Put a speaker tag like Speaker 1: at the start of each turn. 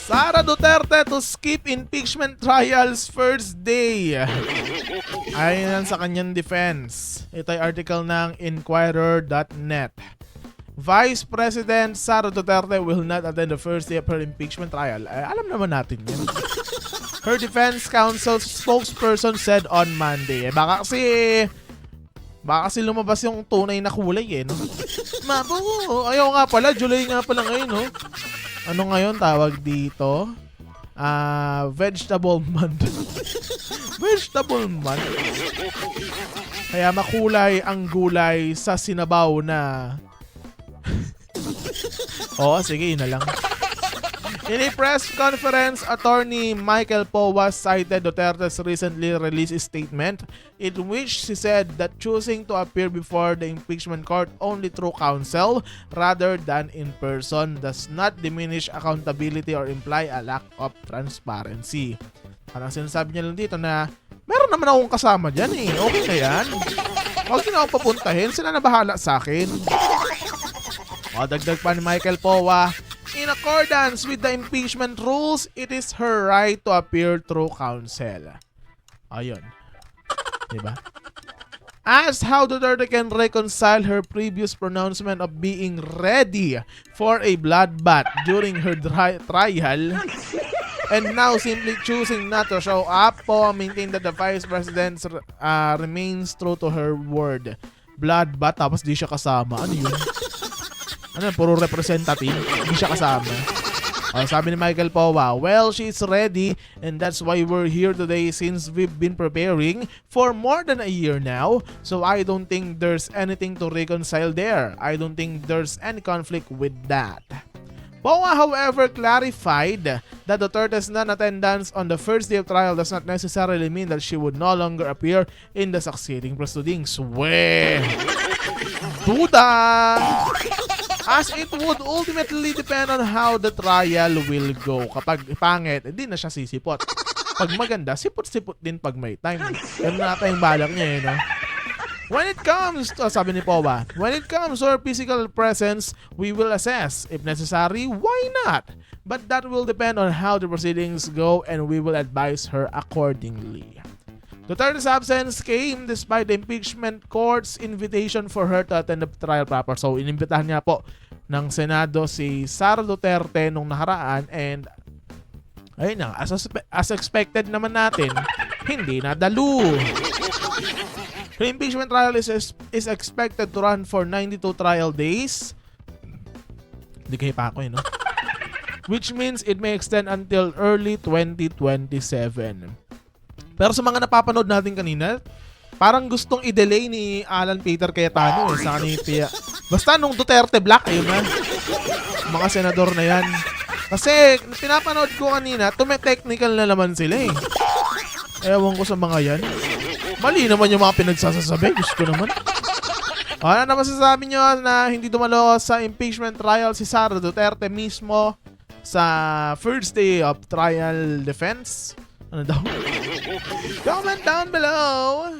Speaker 1: Sara Duterte to skip impeachment trials first day. Ayon sa kanyang defense. Ito ay article ng Inquirer.net. Vice President Sara Duterte will not attend the first day of her impeachment trial. Alam naman natin yan. Her defense counsel spokesperson said on Monday. Baka kasi lumabas yung tunay na kulay no? Mabo, ayaw nga pala, July nga pala ngayon no? Ano ngayon tawag dito? Vegetable month. Vegetable month. Kaya makulay ang gulay sa sinabaw na. Oo, sige, yun na lang. In a press conference, Attorney Michael Powa cited Duterte's recently released statement in which she said that choosing to appear before the impeachment court only through counsel rather than in person does not diminish accountability or imply a lack of transparency. Parang sinasabi niya lang dito na meron naman akong kasama dyan okay na yan. Huwag niyo na ako papuntahin, sila na bahala sa akin. Dagdag pa ni Michael Powa, in accordance with the impeachment rules, it is her right to appear through counsel. Ayun. Diba? Asked how Duterte can reconcile her previous pronouncement of being ready for a bloodbath during her trial and now simply choosing not to show up, Powa maintained that the Vice President remains true to her word. Bloodbath, tapos di siya kasama. Ano yun? Ano, puro representative, hindi siya kasama. Sabi ni Michael Powa, well, she's ready and that's why we're here today since we've been preparing for more than a year now. So I don't think there's anything to reconcile there. I don't think there's any conflict with that. Powa, however, clarified that Duterte's non-attendance on the first day of trial does not necessarily mean that she would no longer appear in the succeeding proceedings. Duda! As it would ultimately depend on how the trial will go. Kapag pangit, hindi na siya sisipot. Pag maganda, sipot-sipot din pag may time. Ganun na ata yung balak niya no? When it comes to, sabi ni Powa, when it comes to her physical presence, we will assess. If necessary, why not? But that will depend on how the proceedings go and we will advise her accordingly. Duterte's absence came despite the impeachment court's invitation for her to attend the trial proper. So, inimbitahan niya po ng Senado si Sara Duterte nung nakaraan and ayun na, as expected naman natin, hindi nadalo. Her impeachment trial is expected to run for 92 trial days. Hindi kayo pa ako no? Which means it may extend until early 2027. Pero sa mga napapanood natin kanina, parang gustong i-delay ni Alan Peter Cayetano sa kanipia. Basta nung Duterte Black, ayun na. Mga senador na yan. Kasi pinapanood ko kanina, tume-technical na naman sila Ewan ko sa mga yan. Mali naman yung mga pinagsasasabi. Gusto naman. Ano na masasabi nyo na hindi dumalo sa impeachment trial si Sara Duterte mismo sa first day of trial defense? Ano daw? Comment down below!